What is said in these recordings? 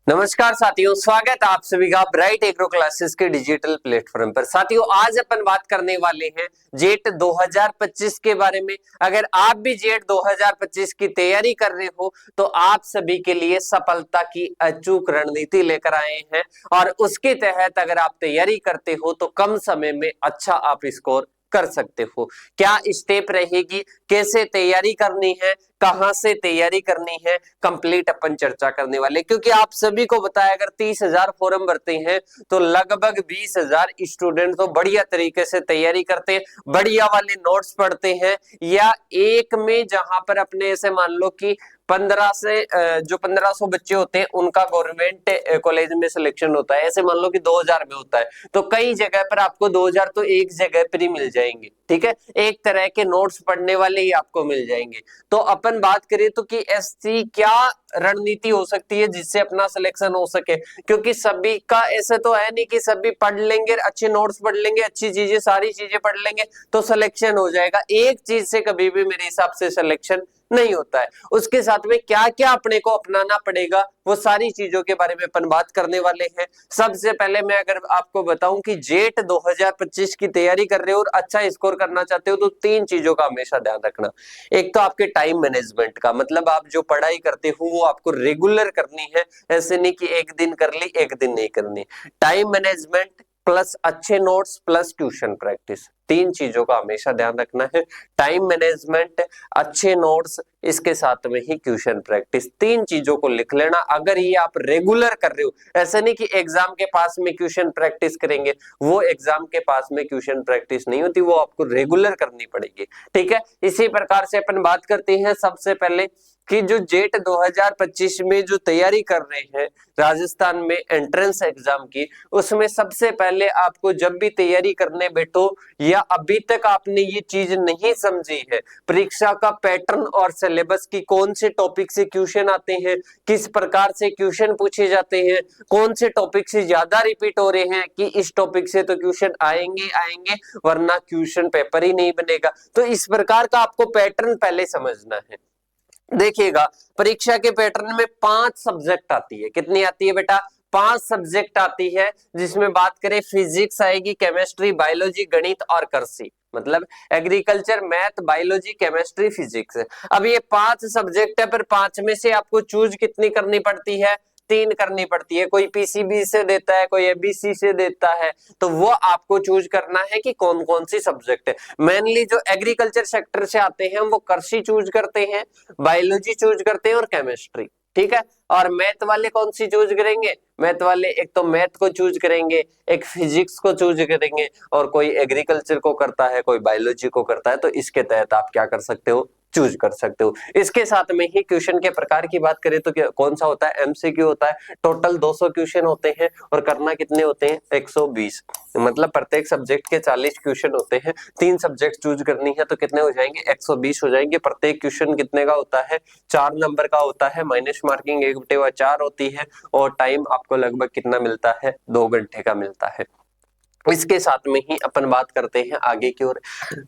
नमस्कार साथियों, स्वागत है आप सभी का ब्राइट एग्रो क्लासेस के डिजिटल प्लेटफॉर्म पर। साथियों, आज अपन बात करने वाले हैं जेट 2025 के बारे में। अगर आप भी जेट 2025 की तैयारी कर रहे हो तो आप सभी के लिए सफलता की अचूक रणनीति लेकर आए हैं और उसके तहत अगर आप तैयारी करते हो तो कम समय में अच्छा आप स्कोर कर सकते हो। क्या स्टेप रहेगी, कैसे तैयारी करनी है, कहां से तैयारी करनी है, कंप्लीट अपन चर्चा करने वाले। क्योंकि आप सभी को बताया, अगर 30,000 फॉर्म भरते हैं तो लगभग 20,000 स्टूडेंट तो बढ़िया तरीके से तैयारी करते हैं, बढ़िया वाले नोट्स पढ़ते हैं, या एक में जहां पर अपने ऐसे मान लो कि 15 से जो 1500 बच्चे होते हैं उनका गवर्नमेंट कॉलेज में सिलेक्शन होता है, ऐसे मान लो कि 2000 में होता है, तो कई जगह पर आपको 2000 तो एक जगह पर ही मिल जाएंगे। ठीक है, एक तरह के नोट्स पढ़ने वाले ही आपको मिल जाएंगे। तो अपन बात करें तो कि ऐसी क्या रणनीति हो सकती है जिससे अपना सिलेक्शन हो सके, क्योंकि सभी का ऐसे तो है नहीं कि सभी पढ़ लेंगे, अच्छे नोट्स पढ़ लेंगे, अच्छी चीजें सारी चीजें पढ़ लेंगे तो सिलेक्शन हो जाएगा। एक चीज से कभी भी मेरे हिसाब से सिलेक्शन नहीं होता है। उसके साथ में क्या क्या अपने को अपनाना पड़ेगा वो सारी चीजों के बारे में अपन बात करने वाले हैं। सबसे पहले मैं अगर आपको बताऊं कि जेट 2025 की तैयारी कर रहे हो और अच्छा स्कोर करना चाहते हो तो तीन चीजों का हमेशा ध्यान रखना। एक तो आपके टाइम मैनेजमेंट का, मतलब आप जो पढ़ाई करते हो वो आपको रेगुलर करनी है, ऐसे नहीं कि एक दिन कर ली एक दिन नहीं करनी। टाइम मैनेजमेंट प्लस अच्छे नोट्स प्लस ट्यूशन प्रैक्टिस, तीन चीजों का हमेशा ध्यान रखना है। टाइम मैनेजमेंट, अच्छे नोट्स, इसके साथ में ही ट्यूशन प्रैक्टिस, तीन चीजों को लिख लेना। अगर ये आप रेगुलर कर रहे हो, ऐसे नहीं कि एग्जाम के पास में ट्यूशन प्रैक्टिस करेंगे, वो एग्जाम के पास में ट्यूशन प्रैक्टिस नहीं होती, वो आपको रेगुलर करनी पड़ेगी। ठीक है, इसी प्रकार से अपन बात करते हैं सबसे पहले कि जो जेट 2025 में जो तैयारी कर रहे हैं राजस्थान में एंट्रेंस एग्जाम की, उसमें सबसे पहले आपको जब भी तैयारी करने बैठो या अभी तक आपने ये चीज नहीं समझी है, परीक्षा का पैटर्न और सिलेबस की कौन से टॉपिक से क्वेश्चन आते हैं, किस प्रकार से क्वेश्चन पूछे जाते हैं, कौन से टॉपिक से ज्यादा रिपीट हो रहे हैं कि इस टॉपिक से तो क्वेश्चन आएंगे आएंगे वरना क्वेश्चन पेपर ही नहीं बनेगा, तो इस प्रकार का आपको पैटर्न पहले समझना है। देखिएगा, परीक्षा के पैटर्न में 5 सब्जेक्ट आती है। कितनी आती है बेटा? 5 सब्जेक्ट आती है, जिसमें बात करें फिजिक्स आएगी, केमिस्ट्री, बायोलॉजी, गणित और कृषि, मतलब agriculture, math, biology, chemistry, physics. अब ये 5 सब्जेक्ट है, पर 5 में से आपको चूज कितनी करनी पड़ती है? 3 करनी पड़ती है। कोई पीसीबी से देता है, कोई एबीसी से देता है, तो वो आपको चूज करना है कि कौन कौन सी सब्जेक्ट है। मेनली जो एग्रीकल्चर सेक्टर से आते हैं वो कृषि चूज करते हैं, बायोलॉजी चूज करते हैं और केमिस्ट्री। ठीक है, और मैथ वाले कौन सी चूज करेंगे? मैथ वाले एक तो मैथ को चूज करेंगे, एक फिजिक्स को चूज करेंगे, और कोई एग्रीकल्चर को करता है, कोई बायोलॉजी को करता है। तो इसके तहत आप क्या कर सकते हो? चूज कर सकते हो। इसके साथ में ही क्वेश्चन के प्रकार की बात करें तो कौन सा होता है? एमसीक्यू होता है। टोटल 200 क्वेश्चन होते हैं और करना कितने होते हैं? 120, मतलब प्रत्येक सब्जेक्ट के 40 क्वेश्चन होते हैं। 3 सब्जेक्ट चूज करनी है तो कितने हो जाएंगे? 120 हो जाएंगे। प्रत्येक क्वेश्चन कितने का होता है? 4 नंबर का होता है, माइनस मार्किंग 1/4 होती है, और टाइम आपको लगभग कितना मिलता है? 2 घंटे का मिलता है। इसके साथ में ही अपन बात करते हैं आगे की ओर।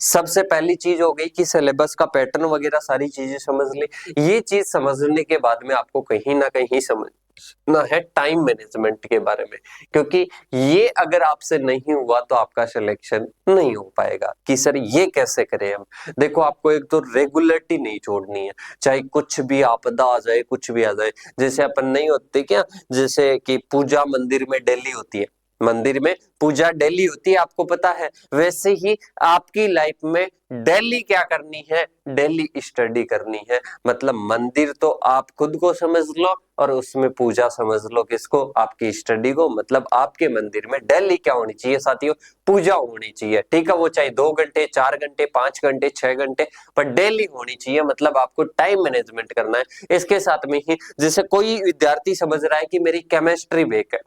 सबसे पहली चीज हो गई कि सिलेबस का पैटर्न वगैरह सारी चीजें समझ ले। ये चीज समझने के बाद में आपको कहीं ना कहीं समझना है टाइम मैनेजमेंट के बारे में, क्योंकि ये अगर आपसे नहीं हुआ तो आपका सिलेक्शन नहीं हो पाएगा कि सर ये कैसे करें हम। देखो, आपको एक तो रेगुलरिटी नहीं छोड़नी है, चाहे कुछ भी आपदा आ जाए, कुछ भी आ जाए। जैसे अपन नहीं होते क्या, जैसे कि पूजा मंदिर में डेली होती है, मंदिर में पूजा डेली होती है, आपको पता है। वैसे ही आपकी लाइफ में डेली क्या करनी है? डेली स्टडी करनी है। मतलब मंदिर तो आप खुद को समझ लो और उसमें पूजा समझ लो किसको? आपकी स्टडी को। मतलब आपके मंदिर में डेली क्या होनी चाहिए साथियों? पूजा होनी चाहिए। ठीक है, वो चाहे 2 घंटे, 4 घंटे, 5 घंटे, 6 घंटे, पर डेली होनी चाहिए। मतलब आपको टाइम मैनेजमेंट करना है। इसके साथ में ही जैसे कोई विद्यार्थी समझ रहा है कि मेरी केमिस्ट्री वीक है,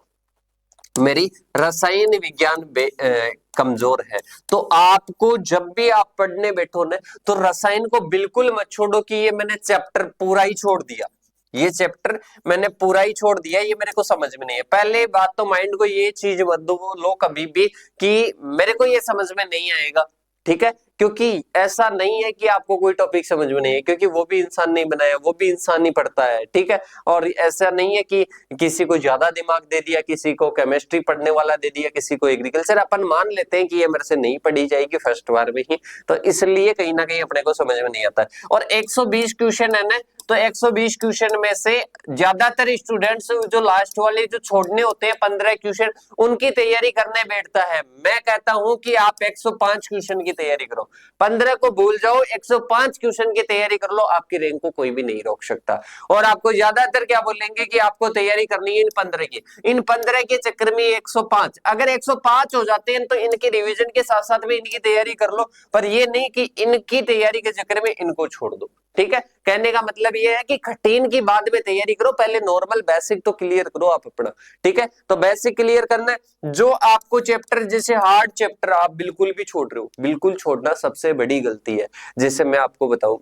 मेरी रसायन विज्ञान कमजोर है, तो आपको जब भी आप पढ़ने बैठो ना, तो रसायन को बिल्कुल मत छोड़ो कि ये मैंने चैप्टर पूरा ही छोड़ दिया, ये चैप्टर मैंने पूरा ही छोड़ दिया, ये मेरे को समझ में नहीं है। पहले बात तो माइंड को ये चीज मत दो लो कभी भी कि मेरे को ये समझ में नहीं आएगा। ठीक है, क्योंकि ऐसा नहीं है कि आपको कोई टॉपिक समझ में नहीं है, क्योंकि वो भी इंसान नहीं बनाया, वो भी इंसान ही पढ़ता है, ठीक है। और ऐसा नहीं है कि किसी को ज्यादा दिमाग दे दिया, किसी को केमिस्ट्री पढ़ने वाला दे दिया, किसी को एग्रीकल्चर, अपन मान लेते हैं कि ये मेरे से नहीं पढ़ी जाएगी फर्स्ट बार में ही, तो इसलिए कहीं ना कहीं अपने को समझ में नहीं आता है। और 120 क्वेश्चन है ना, तो 120 क्वेश्चन में से ज्यादातर स्टूडेंट्स जो लास्ट वाले जो छोड़ने होते हैं 15 क्वेश्चन, उनकी तैयारी करने बैठता है। मैं कहता हूं कि आप 105 क्वेश्चन की तैयारी करो, 15 को भूल जाओ, 105 क्वेश्चन की तैयारी कर लो, आपकी रैंक को कोई भी नहीं रोक सकता। और आपको ज्यादातर क्या बोलेंगे कि आपको तैयारी करनी है इन 15 की, इन 15 के चक्कर में 105, अगर 105 हो जाते हैं तो इनके रिवीजन के साथ साथ में इनकी तैयारी कर लो, पर ये नहीं कि इनकी तैयारी के चक्कर में इनको छोड़ दो, ठीक है। कहने का मतलब ये है कि कठिन की बाद में तैयारी करो, पहले नॉर्मल बेसिक तो क्लियर करो आप अपना, ठीक है। तो बेसिक क्लियर करना है। जो आपको चैप्टर, जैसे हार्ड चैप्टर आप बिल्कुल भी छोड़ रहे हो, बिल्कुल छोड़ना सबसे बड़ी गलती है। जैसे मैं आपको बताऊं,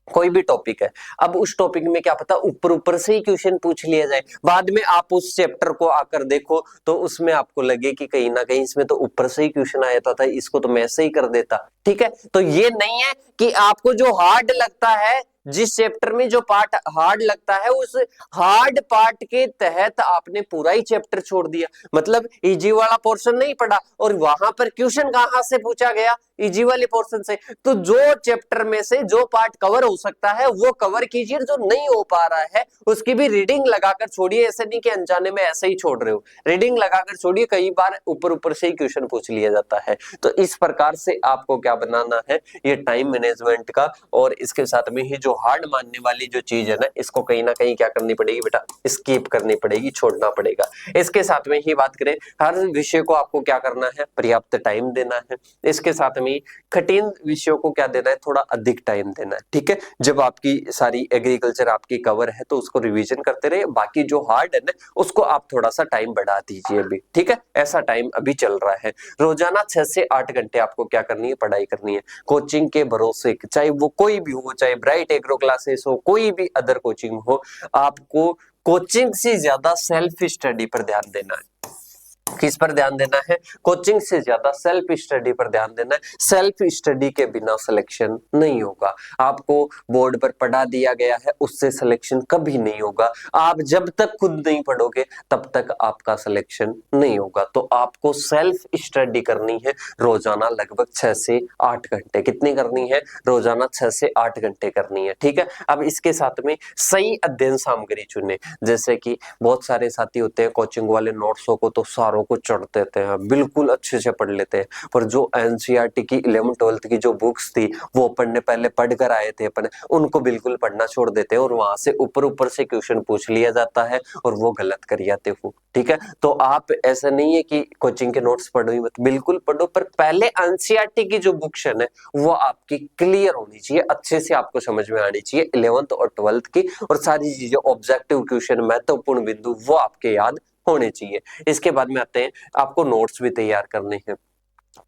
कोई भी टॉपिक है, अब उस टॉपिक में क्या पता ऊपर ऊपर से ही क्वेश्चन पूछ लिया जाए, बाद में आप उस चैप्टर को आकर देखो तो उसमें आपको लगे कि कहीं ना कहीं इसमें तो ऊपर से ही क्वेश्चन आया था, इसको तो मैं ऐसे ही कर देता, ठीक है। तो ये नहीं है कि आपको जो हार्ड लगता है, जिस चैप्टर में जो पार्ट हार्ड लगता है, उस हार्ड पार्ट के तहत आपने पूरा ही चैप्टर छोड़ दिया, मतलब इजी वाला पोर्शन नहीं पढ़ा, और वहां पर क्वेश्चन कहां से पूछा गया, इजी वाले पोर्शन से। तो जो चैप्टर में से जो पार्ट कवर हो सकता है वो कवर कीजिए, जो नहीं हो पा रहा है उसकी भी रीडिंग लगाकर छोड़िए, ऐसे नहीं कि अनजाने में ऐसे ही छोड़ रहे हो, रीडिंग लगाकर छोड़िए, कई बार ऊपर ऊपर से ही क्वेश्चन पूछ लिया जाता है। तो इस प्रकार से आपको क्या बनाना है, ये टाइम मैनेजमेंट का, और इसके साथ में ही जो हार्ड मानने वाली जो चीज है ना, इसको कहीं ना कहीं क्या करनी पड़ेगी बेटा, स्किप करनी पड़ेगी, छोड़ना पड़ेगा। इसके साथ में ही बात करें, हर विषय को आपको क्या करना है, पर्याप्त टाइम देना है। इसके साथ में कठिन विषयों को क्या देना है, थोड़ा अधिक टाइम देना है, ठीक है। जब आपकी सारी एग्रीकल्चर आपकी कवर है तो उसको रिवीजन करते रहे, बाकी जो हार्ड है ना उसको आप थोड़ा सा टाइम बढ़ा दीजिए अभी, ठीक है। ऐसा टाइम अभी चल रहा है। रोजाना 6 से 8 घंटे आपको क्या करनी है, पढ़ाई करनी है, कोचिंग के भरोसे, चाहे वो कोई भी हो, चाहे ब्राइट एग्रो क्लासेस हो, कोई भी अदर कोचिंग हो, आपको कोचिंग से ज्यादा सेल्फ स्टडी पर ध्यान देना है। किस पर ध्यान देना है, कोचिंग से ज्यादा सेल्फ स्टडी पर ध्यान देना है। सेल्फ स्टडी के बिना सिलेक्शन नहीं होगा। आपको बोर्ड पर पढ़ा दिया गया है उससे सिलेक्शन कभी नहीं होगा। आप जब तक खुद नहीं पढ़ोगे तब तक आपका सिलेक्शन नहीं होगा। तो आपको सेल्फ स्टडी करनी है रोजाना लगभग 6 से 8 घंटे। कितनी करनी है, रोजाना 6 से 8 घंटे करनी है, ठीक है। अब इसके साथ में सही अध्ययन सामग्री चुने, जैसे कि बहुत सारे साथी होते हैं कोचिंग वाले नोट्सों को तो सारों को चढ़ देते हैं, बिल्कुल अच्छे से पढ़ लेते हैं, पर जो एनसीईआरटी की 11th 12th की जो बुक्स थी वो अपन ने पहले पढ़ कर आए थे, अपन उनको बिल्कुल पढ़ना छोड़ देते हैं और वहां से ऊपर ऊपर से क्वेश्चन पूछ लिया जाता है और वो गलत कर जाते हो, ठीक है। तो आप ऐसा नहीं है कि कोचिंग के नोट्स पढ़ो ही मत, बिल्कुल पढ़ो, पर पहले एनसीईआरटी की जो बुक्स है ना वो आपकी क्लियर होनी चाहिए, अच्छे से आपको समझ में आनी चाहिए 11th और 12th की, और सारी चीजें ऑब्जेक्टिव क्वेश्चन, महत्वपूर्ण बिंदु वो आपके याद होने चाहिए। इसके बाद में आते हैं, आपको नोट्स भी तैयार करने हैं।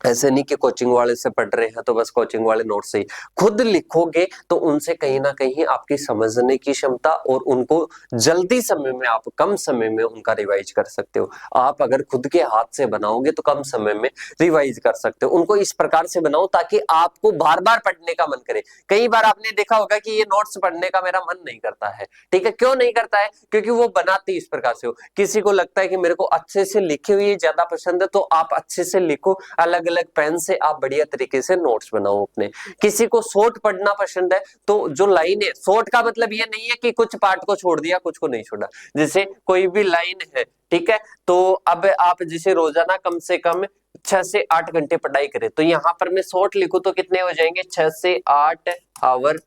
ऐसे नहीं कि कोचिंग वाले से पढ़ रहे हैं तो बस कोचिंग वाले नोट से ही, खुद लिखोगे तो उनसे कहीं ना कहीं आपकी समझने की क्षमता और उनको जल्दी समय में, आप कम समय में उनका रिवाइज कर सकते हो। आप अगर खुद के हाथ से बनाओगे तो कम समय में रिवाइज कर सकते हो। उनको इस प्रकार से बनाओ ताकि आपको बार बार पढ़ने का मन करे। कई बार आपने देखा होगा कि ये नोट्स पढ़ने का मेरा मन नहीं करता है, ठीक है। क्यों नहीं करता है, क्योंकि वो बनाते इस प्रकार से हो। किसी को लगता है कि मेरे को अच्छे से लिखे हुए ज्यादा पसंद है, तो आप अच्छे से लिखो, अलग अलग पेन से आप बढ़िया तरीके से नोट्स बनाओ अपने। किसी को शॉर्ट पढ़ना पसंद है, तो जो लाइन है, शॉर्ट का मतलब ये नहीं है कि कुछ पार्ट को छोड़ दिया कुछ को नहीं छोड़ा, जैसे कोई भी लाइन है, ठीक है। तो अब आप जैसे रोजाना कम से कम 6 से 8 घंटे पढ़ाई करें, तो यहां पर मैं शॉर्ट लिखूं तो कितने हो जाएंगे, 6 से 8 आवर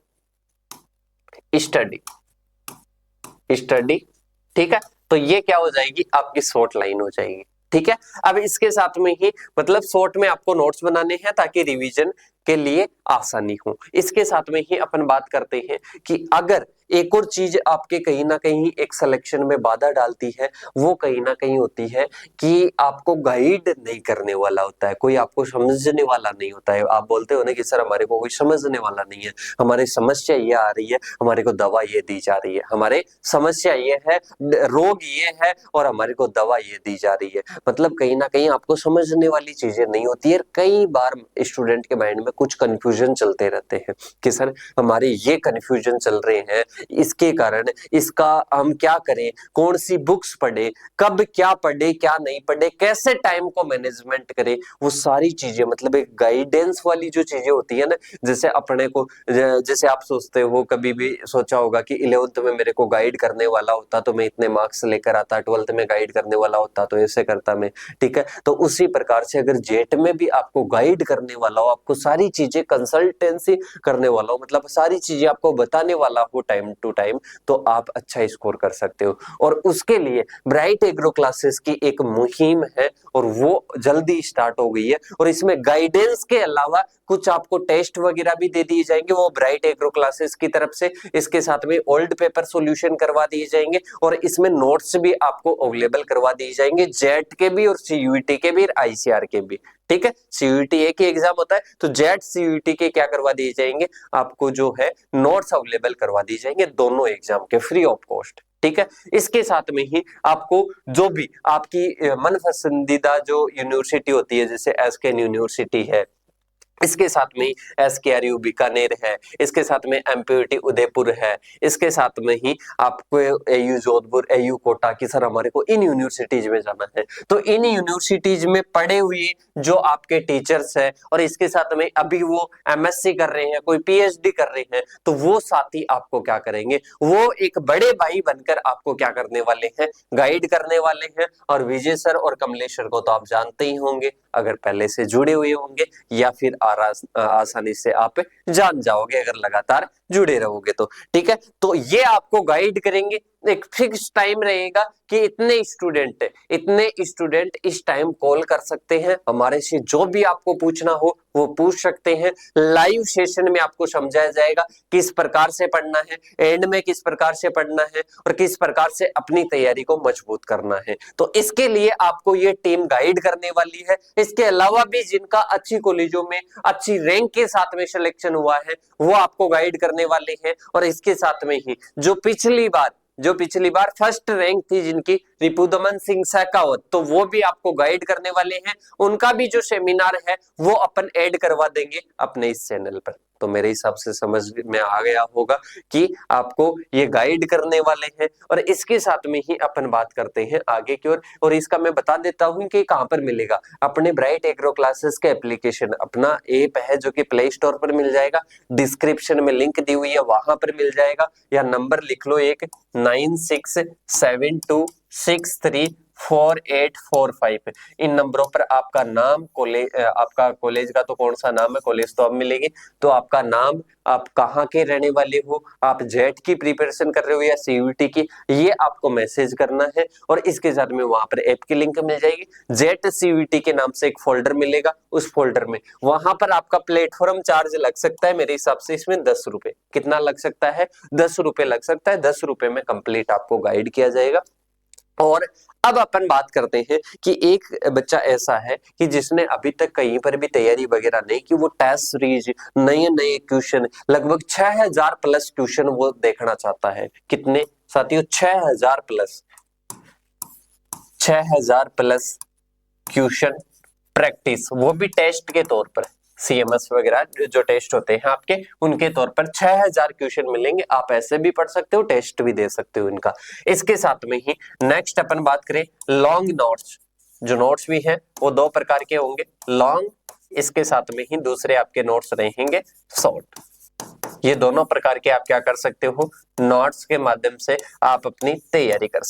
स्टडी, ठीक है। तो ये क्या हो जाएगी, आपकी शॉर्ट लाइन हो जाएगी, ठीक है। अब इसके साथ में ही मतलब शॉर्ट में आपको नोट्स बनाने हैं ताकि रिवीजन के लिए आसानी हो। इसके साथ में ही अपन बात करते हैं कि अगर एक और चीज आपके कहीं ना कहीं एक सिलेक्शन में बाधा डालती है, वो कहीं ना कहीं होती है कि आपको गाइड नहीं करने वाला होता है, कोई आपको समझने वाला नहीं होता है। आप बोलते हो ना कि सर हमारे को कोई समझने वाला नहीं है, हमारी समस्या ये आ रही है, हमारे को दवा ये दी जा रही है, हमारे समस्या ये है, रोग ये है और हमारे को दवा ये दी जा रही है। मतलब कहीं ना कहीं आपको समझने वाली चीजें नहीं होती है। कई बार स्टूडेंट के माइंड में कुछ कंफ्यूजन चलते रहते हैं कि सर हमारे ये कंफ्यूजन चल रहे हैं, इसके कारण इसका हम क्या करें, कौन सी बुक्स पढ़े, कब क्या पढ़े क्या नहीं पढ़े, कैसे टाइम को मैनेजमेंट करें, वो सारी चीजें मतलब एक गाइडेंस वाली जो चीजें होती है ना, जैसे अपने को, जैसे आप सोचते हो, कभी भी सोचा होगा कि 11th में मेरे को गाइड करने वाला होता तो मैं इतने मार्क्स लेकर आता, 12th में गाइड करने वाला होता तो ऐसे करता मैं, ठीक है। तो उसी प्रकार से अगर जेट में भी आपको गाइड करने वाला हो, आपको सारी चीजें कंसल्टेंसी करने वाला हो, मतलब सारी चीजें आपको बताने वाला हो टाइम टू टाइम, तो आप अच्छा स्कोर कर सकते हो। और उसके लिए ब्राइट एग्रो क्लासेस की एक मुहिम है और वो जल्दी स्टार्ट हो गई है। और इसमें गाइडेंस के अलावा कुछ आपको टेस्ट वगैरह भी दे दिए जाएंगे वो ब्राइट एग्रो क्लासेस की तरफ से। इसके साथ में ओल्ड पेपर सॉल्यूशन करवा दिए जाएंगे और इसमें नोट्स भी आपको अवेलेबल करवा दिए जाएंगे, जेट के भी और सीयूईटी के भी और आईसीआर के भी, ठीक है। सीयूईटी एक ही एग्जाम होता है, तो जेट सीयूईटी के क्या करवा दिए जाएंगे, आपको जो है नोट्स अवेलेबल करवा दिए जाएंगे दोनों एग्जाम के फ्री ऑफ कॉस्ट, ठीक है। इसके साथ में ही आपको जो भी आपकी मन पसंदीदा जो यूनिवर्सिटी होती है, जैसे एसकेएन यूनिवर्सिटी है, इसके साथ में एसकेआरयू बीकानेर है, इसके साथ में एमपीयूटी उदयपुर है, इसके साथ में ही आपको एयू जोधपुर, एयू कोटा की, सर हमारे को इन यूनिवर्सिटीज में जाना है, तो इन यूनिवर्सिटीज में पढ़े हुए जो आपके टीचर्स है और इसके साथ में अभी वो एमएससी कर रहे हैं, कोई पीएचडी कर रहे हैं, तो वो साथी आपको क्या करेंगे, वो एक बड़े भाई बनकर आपको क्या करने वाले हैं, गाइड करने वाले हैं। और विजय सर और कमलेश सर को तो आप जानते ही होंगे, अगर पहले से जुड़े हुए होंगे या फिर आसानी से आप जान जाओगे अगर लगातार जुड़े रहोगे तो, ठीक है। तो ये आपको गाइड करेंगे, एक फिक्स टाइम रहेगा कि इतने स्टूडेंट इस टाइम कॉल कर सकते हैं, हमारे से जो भी आपको पूछना हो वो पूछ सकते हैं। लाइव सेशन में आपको समझाया जाएगा किस प्रकार से पढ़ना है, एंड में किस प्रकार से पढ़ना है और किस प्रकार से अपनी तैयारी को मजबूत करना है। तो इसके लिए आपको ये टीम गाइड करने वाली है। इसके अलावा भी जिनका अच्छी कॉलेजों में अच्छी रैंक के साथ में सिलेक्शन हुआ है वो आपको गाइड करने वाले हैं। और इसके साथ में ही जो पिछली बार फर्स्ट रैंक थी जिनकी, रिपुदमन सिंह शेखावत, तो वो भी आपको गाइड करने वाले हैं। उनका भी जो सेमिनार है वो अपन ऐड करवा देंगे अपने इस चैनल पर। तो मेरे हिसाब से समझ में आ गया होगा कि आपको ये गाइड करने वाले हैं। और इसके साथ में ही अपन बात करते हैं आगे की ओर, और इसका मैं बता देता हूं कि कहां पर मिलेगा। अपने ब्राइट एग्रो क्लासेस के एप्लीकेशन, अपना ऐप है जो कि प्ले स्टोर पर मिल जाएगा, डिस्क्रिप्शन में लिंक दी हुई है वहां पर मिल जाएगा, या नंबर लिख लो एक 9672634845। इन नंबरों पर आपका नाम, आपका कॉलेज का तो कौन सा नाम है, कॉलेज तो अब मिलेगी, तो आपका नाम, आप कहाँ के रहने वाले हो, आप जेट की प्रिपरेशन कर रहे हो या सीयूईटी की, ये आपको मैसेज करना है। और इसके साथ में वहां पर ऐप की लिंक मिल जाएगी, जेट सीयूईटी के नाम से एक फोल्डर मिलेगा, उस फोल्डर में वहां पर आपका प्लेटफॉर्म चार्ज लग सकता है मेरे हिसाब से इसमें 10 रुपए। कितना लग सकता है, 10 रुपए लग सकता है। 10 रुपए में कंप्लीट आपको गाइड किया जाएगा। और अब अपन बात करते हैं कि एक बच्चा ऐसा है कि जिसने अभी तक कहीं पर भी तैयारी वगैरह नहीं की, वो टेस्ट सीरीज, नए नए क्वेश्चन, लगभग 6000 प्लस क्वेश्चन वो देखना चाहता है। कितने साथियों, 6000 प्लस क्वेश्चन प्रैक्टिस, वो भी टेस्ट के तौर पर, सीएमएस वगैरह जो टेस्ट होते हैं आपके, उनके तौर पर 6000 क्वेश्चन मिलेंगे। आप ऐसे भी पढ़ सकते हो, टेस्ट भी दे सकते हो इनका। इसके साथ में ही नेक्स्ट अपन बात करें लॉन्ग नोट्स, जो नोट्स भी हैं वो दो प्रकार के होंगे, लॉन्ग, इसके साथ में ही दूसरे आपके नोट्स रहेंगे शॉर्ट। ये दोनों प्रकार के आप क्या कर सकते हो, नोट्स के माध्यम से आप अपनी तैयारी कर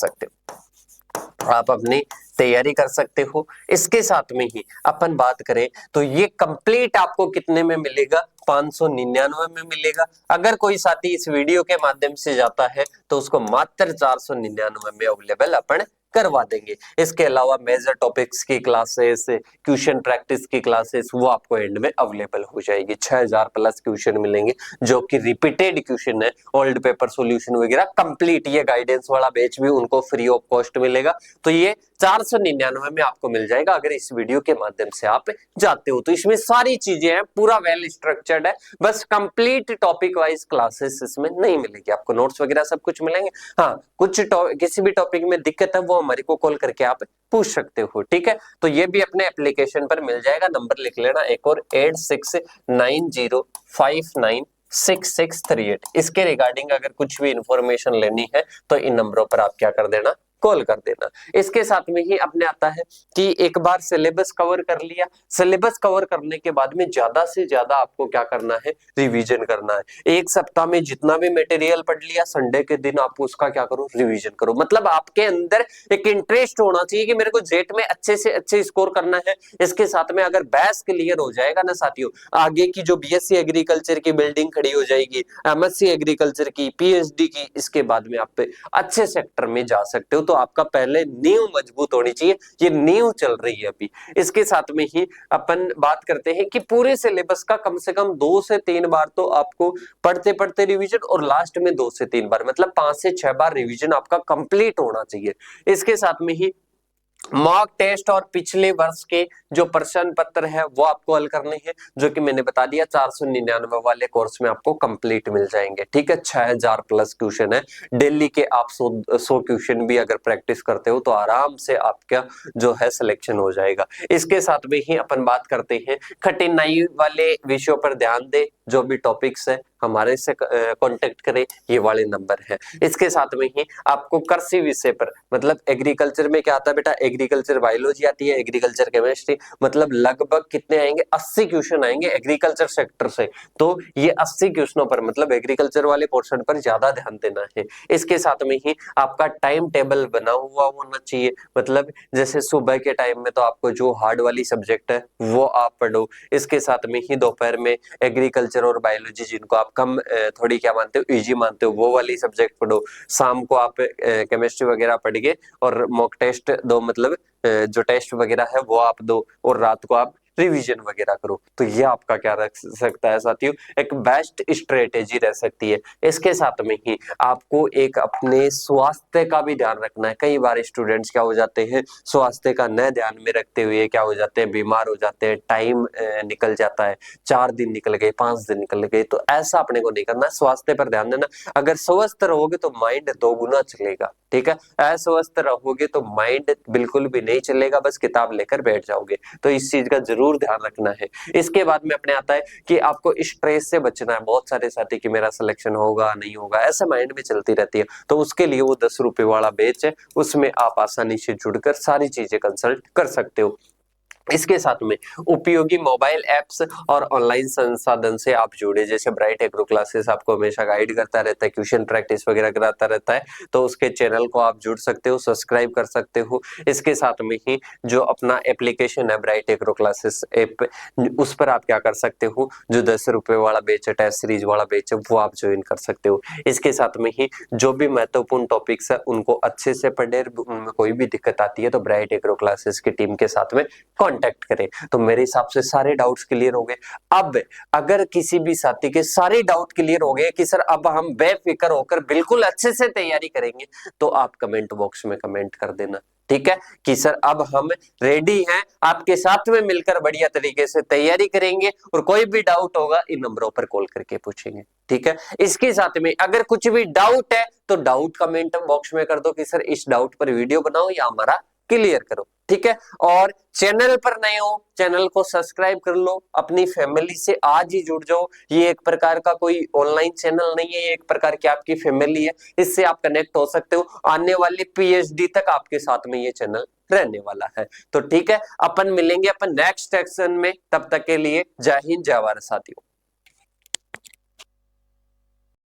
सकते हो, इसके साथ में ही अपन बात करें तो ये कंप्लीट आपको कितने में मिलेगा, 599 में मिलेगा। अगर कोई साथी इस वीडियो के माध्यम से जाता है तो उसको मात्र 499 में अवेलेबल अपन करवा देंगे। इसके अलावा मेजर टॉपिक्स की क्लासेस, क्वेश्चन प्रैक्टिस की क्लासेस वो आपको एंड में अवेलेबल हो जाएगी। 6000 प्लस क्वेश्चन मिलेंगे जो कि रिपीटेड क्वेश्चन है, ओल्ड पेपर सॉल्यूशन वगैरह कंप्लीट। ये गाइडेंस वाला बैच भी उनको फ्री ऑफ कॉस्ट मिलेगा। तो ये 499 में आपको मिल जाएगा अगर इस वीडियो के माध्यम से आप जाते हो। तो इसमें सारी चीजें हैं, पूरा वेल स्ट्रक्चर्ड है, बस कंप्लीट टॉपिक वाइज क्लासेस इसमें नहीं मिलेगी आपको। नोट्स वगैरह सब कुछ मिलेंगे। हाँ, कुछ किसी भी टॉपिक में दिक्कत है वो हमारे को कॉल करके आप पूछ सकते हो, ठीक है। तो ये भी अपने एप्लीकेशन पर मिल जाएगा। नंबर लिख लेना एक और 8690596638। इसके रिगार्डिंग अगर कुछ भी इंफॉर्मेशन लेनी है तो इन नंबरों पर आप क्या कर देना, कॉल कर देना। इसके साथ में ही अपने आता है कि एक बार सिलेबस कवर कर लिया, सिलेबस कवर करने के बाद में ज्यादा से ज्यादा आपको क्या करना है, रिवीजन करना है। एक सप्ताह में जितना भी मटेरियल पढ़ लिया, संडे के दिन आप उसका क्या करो, रिवीजन करो। मतलब आपके अंदर एक इंटरेस्ट होना चाहिए कि मेरे को जेट में अच्छे से अच्छे स्कोर करना है। इसके साथ में अगर बैस क्लियर हो जाएगा ना साथियों, आगे की जो बीएससी एग्रीकल्चर की बिल्डिंग खड़ी हो जाएगी, एमएससी एग्रीकल्चर की, पीएचडी की, इसके बाद में आप अच्छे सेक्टर में जा सकते हो। तो आपका पहले नींव मजबूत होनी चाहिए, ये नींव चल रही है अभी। इसके साथ में ही अपन बात करते हैं कि पूरे सिलेबस का कम से कम 2 से 3 बार तो आपको पढ़ते पढ़ते रिवीजन, और लास्ट में 2 से 3 बार, मतलब 5 से 6 बार रिवीजन आपका कंप्लीट होना चाहिए। इसके साथ में ही मॉक टेस्ट और पिछले वर्ष के जो प्रश्न पत्र है वो आपको हल करने हैं, जो कि मैंने बता दिया 499 वाले कोर्स में आपको कंप्लीट मिल जाएंगे, ठीक है। 6000 प्लस क्वेश्चन है डेली के। आप 100 क्वेश्चन भी अगर प्रैक्टिस करते हो तो आराम से आपका जो है सिलेक्शन हो जाएगा। इसके साथ में ही अपन बात करते हैं कठिनाई वाले विषयों पर ध्यान दे, जो भी टॉपिक्स है हमारे से कांटेक्ट करें, ये वाले नंबर है। इसके साथ में ही आपको कृषि विषय पर, मतलब एग्रीकल्चर में क्या आता है बेटा, एग्रीकल्चर बायोलॉजी आती है, एग्रीकल्चर केमिस्ट्री, मतलब लगभग कितने आएंगे, 80 क्वेश्चन आएंगे एग्रीकल्चर सेक्टर से। तो ये 80 क्वेश्चनों पर, मतलब एग्रीकल्चर वाले पोर्शन पर ज्यादा ध्यान देना है। इसके साथ में ही आपका टाइम टेबल बना हुआ होना चाहिए, मतलब जैसे सुबह के टाइम में तो आपको जो हार्ड वाली सब्जेक्ट है वो आप पढ़ो। इसके साथ में ही दोपहर में एग्रीकल्चर और बायोलॉजी जिनको आप कम थोड़ी क्या मानते हो, इजी मानते हो, वो वाली सब्जेक्ट पढ़ो। शाम को आप केमिस्ट्री वगैरह पढ़िए और मॉक टेस्ट दो, मतलब जो टेस्ट वगैरह है वो आप दो, और रात को आप रिवीजन वगैरह करो। तो ये आपका क्या रख सकता है साथियों, एक बेस्ट स्ट्रेटेजी रह सकती है। इसके साथ में ही आपको एक अपने स्वास्थ्य का भी ध्यान रखना है। कई बार स्टूडेंट्स क्या हो जाते हैं, स्वास्थ्य का न ध्यान में रखते हुए क्या हो जाते हैं, बीमार हो जाते हैं, टाइम निकल जाता है, 4 दिन निकल गए, 5 दिन निकल गए। तो ऐसा अपने को नहीं करना, स्वास्थ्य पर ध्यान देना। अगर स्वस्थ रहोगे तो माइंड 2 गुना चलेगा, ठीक है। अस्वस्थ रहोगे तो माइंड बिल्कुल भी नहीं चलेगा, बस किताब लेकर बैठ जाओगे। तो इस चीज का जरूर ध्यान रखना है। इसके बाद में अपने आता है कि आपको स्ट्रेस से बचना है। बहुत सारे साथी कि मेरा सिलेक्शन होगा नहीं होगा, ऐसे माइंड में चलती रहती है। तो उसके लिए वो 10 रुपए वाला बैच है, उसमें आप आसानी से जुड़कर सारी चीजें कंसल्ट कर सकते हो। इसके साथ में उपयोगी मोबाइल ऐप्स और ऑनलाइन संसाधन से आप जुड़े, जैसे ब्राइट एग्रो क्लासेस आपको हमेशा गाइड करता रहता है, क्वेश्चन प्रैक्टिस वगैरह कराता रहता है, तो उसके चैनल को आप जुड़ सकते हो, सब्सक्राइब कर सकते हो। इसके साथ में ही जो अपना एप्लीकेशन है ब्राइट एग्रो क्लासेस ऐप, उस पर आप क्या कर सकते हो, जो 10 रुपए वाला बैच है, टेस्ट सीरीज वाला बैच है, वो आप ज्वाइन कर सकते हो। इसके साथ में ही जो भी महत्वपूर्ण टॉपिक्स है उनको अच्छे से पढ़े, उनमें कोई भी दिक्कत आती है तो ब्राइट एग्रो क्लासेस की टीम के साथ में कांटेक्ट करें। तो मेरे हिसाब से सारे डाउट्स क्लियर हो गए। अब अगर किसी भी साथी के सारे डाउट क्लियर हो गए कि सर अब हम बेफिक्र होकर बिल्कुल अच्छे से तैयारी करेंगे, तो आप कमेंट बॉक्स में कमेंट कर देना, ठीक है, कि सर अब हम रेडी हैं, आपके साथ में मिलकर बढ़िया तरीके से तैयारी करेंगे, और कोई भी डाउट होगा इन नंबरों पर कॉल करके पूछेंगे, ठीक है। इसके साथ में अगर कुछ भी डाउट है तो डाउट कमेंट बॉक्स में कर दो कि सर इस डाउट पर वीडियो बनाओ या हमारा क्लियर करो, ठीक है। और चैनल पर नए हो, चैनल को सब्सक्राइब कर लो, अपनी फैमिली से आज ही जुड़ जाओ। ये एक प्रकार का कोई ऑनलाइन चैनल नहीं है, ये एक प्रकार की आपकी फैमिली है, इससे आप कनेक्ट हो सकते हो। आने वाले पीएचडी तक आपके साथ में ये चैनल रहने वाला है। तो ठीक है, अपन मिलेंगे अपन नेक्स्ट सेक्शन में, तब तक के लिए जय हिंद जय भारत साथियों।